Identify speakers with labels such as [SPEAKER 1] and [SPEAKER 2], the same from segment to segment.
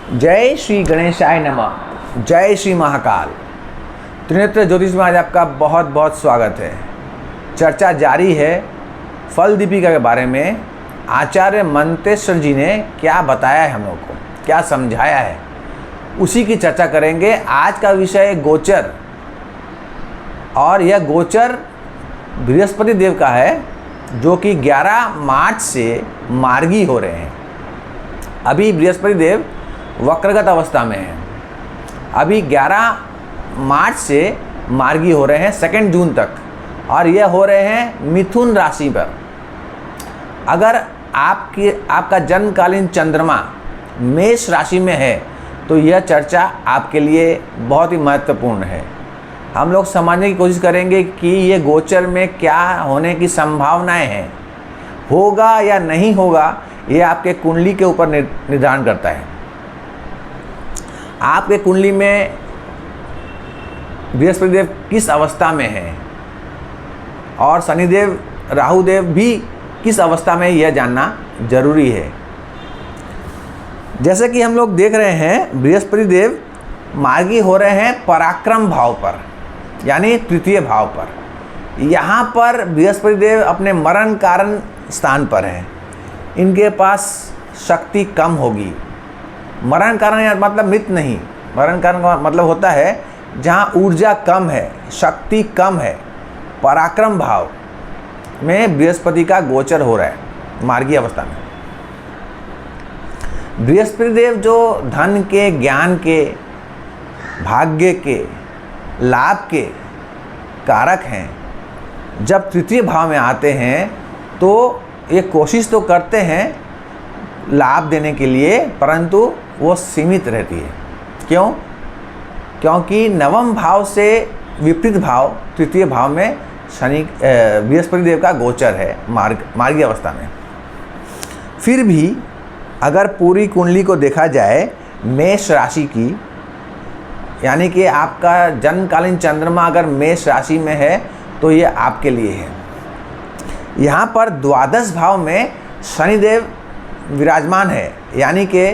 [SPEAKER 1] जय श्री गणेशाय नमः। जय श्री महाकाल। त्रिनेत्र ज्योतिष में आज आपका बहुत बहुत स्वागत है। चर्चा जारी है फल दीपिका के बारे में। आचार्य मंतेश्वर जी ने क्या बताया है, हम लोग को क्या समझाया है, उसी की चर्चा करेंगे। आज का विषय गोचर, और यह गोचर बृहस्पति देव का है जो कि 11 मार्च से मार्गी हो रहे हैं। अभी बृहस्पति देव वक्रगत अवस्था में है। अभी 11 मार्च से मार्गी हो रहे हैं 2 जून तक, और यह हो रहे हैं मिथुन राशि पर। अगर आपका जन्मकालीन चंद्रमा मेष राशि में है तो यह चर्चा आपके लिए बहुत ही महत्वपूर्ण है। हम लोग समझने की कोशिश करेंगे कि ये गोचर में क्या होने की संभावनाएं हैं, होगा या नहीं होगा, ये आपके कुंडली के ऊपर निर्धारण करता है। आपके कुंडली में बृहस्पति देव किस अवस्था में है और शनिदेव राहुदेव भी किस अवस्था में, यह जानना जरूरी है। जैसे कि हम लोग देख रहे हैं बृहस्पति देव मार्गी हो रहे हैं पराक्रम भाव पर, यानी तृतीय भाव पर। यहाँ पर बृहस्पति देव अपने मरण कारण स्थान पर हैं। इनके पास शक्ति कम होगी। मरण कारण मतलब मृत नहीं, मरण कारण का मतलब होता है जहाँ ऊर्जा कम है, शक्ति कम है। पराक्रम भाव में बृहस्पति का गोचर हो रहा है मार्गी अवस्था में। बृहस्पति देव जो धन के, ज्ञान के, भाग्य के, लाभ के कारक हैं, जब तृतीय भाव में आते हैं तो ये कोशिश तो करते हैं लाभ देने के लिए, परंतु वो सीमित रहती है। क्यों? क्योंकि नवम भाव से विपरीत भाव तृतीय भाव में बृहस्पति देव का गोचर है मार्गी अवस्था में। फिर भी अगर पूरी कुंडली को देखा जाए मेष राशि की, यानी कि आपका जन्मकालीन चंद्रमा अगर मेष राशि में है तो ये आपके लिए है। यहाँ पर द्वादश भाव में शनिदेव विराजमान है, यानी कि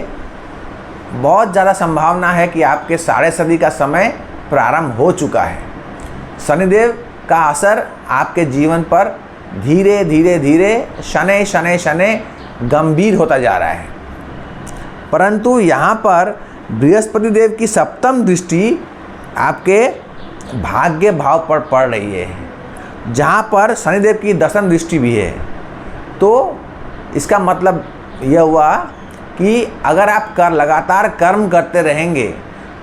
[SPEAKER 1] बहुत ज़्यादा संभावना है कि आपके 12.5 का समय प्रारंभ हो चुका है। शनिदेव का असर आपके जीवन पर धीरे धीरे धीरे शनै शनै शनै गंभीर होता जा रहा है। परंतु यहाँ पर बृहस्पति देव की 7वीं दृष्टि आपके भाग्य भाव पर पड़ रही है, जहाँ पर शनिदेव की 10वीं दृष्टि भी है। तो इसका मतलब यह हुआ कि अगर आप लगातार कर्म करते रहेंगे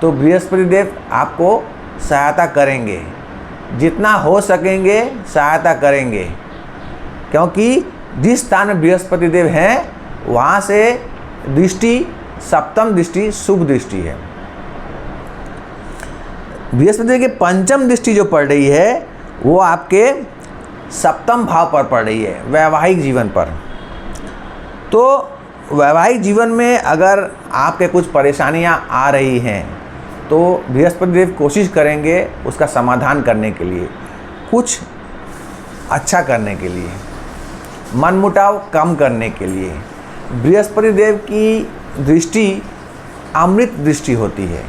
[SPEAKER 1] तो बृहस्पति देव आपको सहायता करेंगे, जितना हो सकेंगे सहायता करेंगे। क्योंकि जिस स्थान में बृहस्पति देव हैं वहाँ से दृष्टि 7वीं दृष्टि शुभ दृष्टि है। बृहस्पति देव की 5वीं दृष्टि जो पड़ रही है वो आपके 7वें भाव पर पड़ रही है, वैवाहिक जीवन पर। तो वैवाहिक जीवन में अगर आपके कुछ परेशानियां आ रही हैं तो बृहस्पति देव कोशिश करेंगे उसका समाधान करने के लिए, कुछ अच्छा करने के लिए, मनमुटाव कम करने के लिए। बृहस्पति देव की दृष्टि अमृत दृष्टि होती है,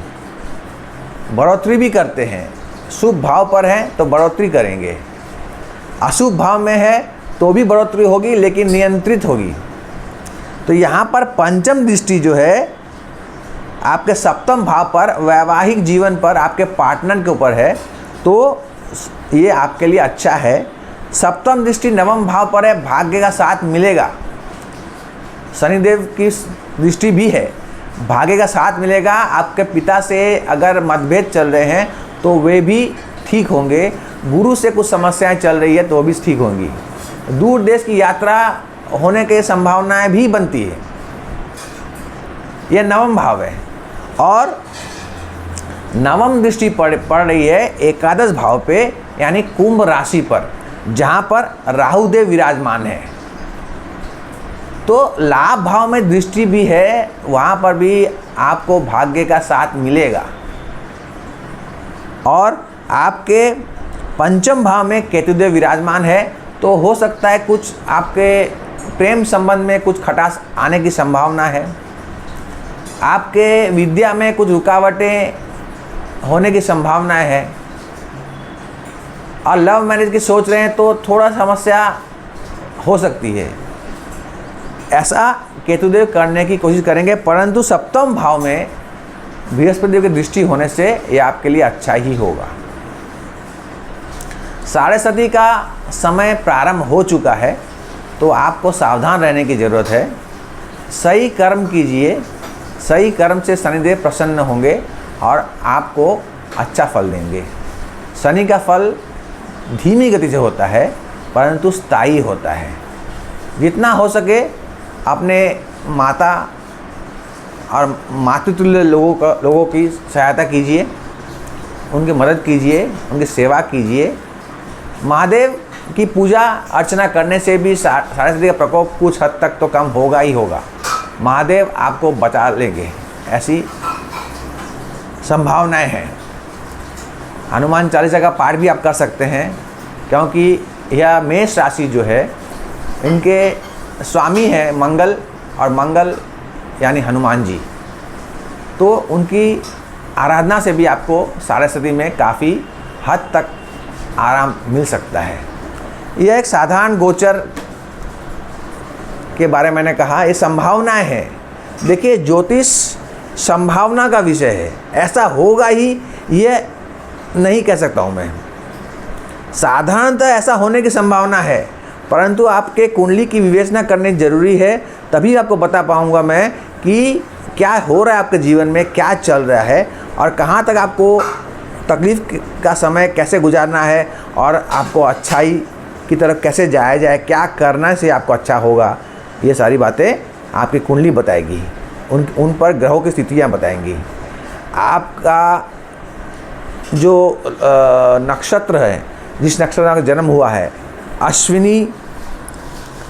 [SPEAKER 1] बढ़ोतरी भी करते हैं। शुभ भाव पर है तो बढ़ोतरी करेंगे, अशुभ भाव में है तो भी बढ़ोतरी होगी, लेकिन नियंत्रित होगी। तो यहाँ पर 5वीं दृष्टि जो है आपके 7वें भाव पर, वैवाहिक जीवन पर, आपके पार्टनर के ऊपर है, तो ये आपके लिए अच्छा है। 7वीं दृष्टि 9वें भाव पर है, भाग्य का साथ मिलेगा। शनिदेव की दृष्टि भी है, भाग्य का साथ मिलेगा। आपके पिता से अगर मतभेद चल रहे हैं तो वे भी ठीक होंगे। गुरु से कुछ समस्याएं चल रही है तो वो भी ठीक होंगी। दूर देश की यात्रा होने की संभावनाएं भी बनती है। यह 9वां भाव है, और 9वीं दृष्टि पड़ रही है एकादश भाव पे, यानी कुंभ राशि पर, जहां पर राहुदेव विराजमान है। तो लाभ भाव में दृष्टि भी है, वहां पर भी आपको भाग्य का साथ मिलेगा। और आपके 5वें भाव में केतुदेव विराजमान है, तो हो सकता है कुछ आपके प्रेम संबंध में कुछ खटास आने की संभावना है। आपके विद्या में कुछ रुकावटें होने की संभावनाएं है, और लव मैरिज की सोच रहे हैं तो थोड़ा समस्या हो सकती है। ऐसा केतुदेव करने की कोशिश करेंगे, परंतु सप्तम भाव में बृहस्पति देव की दृष्टि होने से ये आपके लिए अच्छा ही होगा। साढ़े सती का समय प्रारंभ हो चुका है, तो आपको सावधान रहने की ज़रूरत है। सही कर्म कीजिए, सही कर्म से शनिदेव प्रसन्न होंगे और आपको अच्छा फल देंगे। शनि का फल धीमी गति से होता है, परंतु स्थायी होता है। जितना हो सके अपने माता और मातृतुल्य लोगों की सहायता कीजिए, उनकी मदद कीजिए, उनकी सेवा कीजिए। महादेव की पूजा अर्चना करने से भी साढ़े सती का प्रकोप कुछ हद तक तो कम होगा ही होगा। महादेव आपको बचा लेंगे, ऐसी संभावनाएं हैं। हनुमान चालीसा का पाठ भी आप कर सकते हैं, क्योंकि यह मेष राशि जो है, इनके स्वामी है मंगल, और मंगल यानी हनुमान जी, तो उनकी आराधना से भी आपको साढ़े सती में काफ़ी हद तक आराम मिल सकता है। यह एक साधारण गोचर के बारे में मैंने कहा, ये संभावनाएं हैं। देखिए, ज्योतिष संभावना का विषय है, ऐसा होगा ही ये नहीं कह सकता हूँ मैं। साधारणतः ऐसा होने की संभावना है, परंतु आपके कुंडली की विवेचना करनी जरूरी है, तभी आपको बता पाऊँगा मैं कि क्या हो रहा है आपके जीवन में, क्या चल रहा है, और कहाँ तक आपको तकलीफ़ का समय कैसे गुजारना है, और आपको अच्छाई की तरफ कैसे जाया जाए, क्या करना से आपको अच्छा होगा। ये सारी बातें आपकी कुंडली बताएगी, उन पर ग्रहों की स्थितियाँ बताएंगी। आपका जो नक्षत्र है, जिस नक्षत्र का जन्म हुआ है, अश्विनी,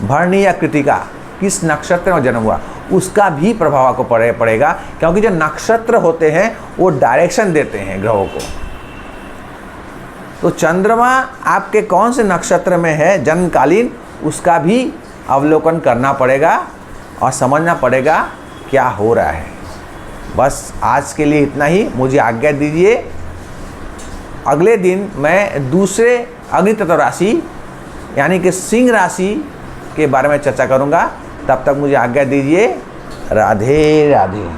[SPEAKER 1] भरणी या कृतिका, किस नक्षत्र में जन्म हुआ, उसका भी प्रभाव आपको पड़ेगा, क्योंकि जो नक्षत्र होते हैं वो डायरेक्शन देते हैं ग्रहों को। तो चंद्रमा आपके कौन से नक्षत्र में है जन्मकालीन, उसका भी अवलोकन करना पड़ेगा और समझना पड़ेगा क्या हो रहा है। बस आज के लिए इतना ही, मुझे आज्ञा दीजिए। अगले दिन मैं दूसरे अग्नि तत्व राशि यानी कि सिंह राशि के बारे में चर्चा करूंगा। तब तक मुझे आज्ञा दीजिए। राधे राधे।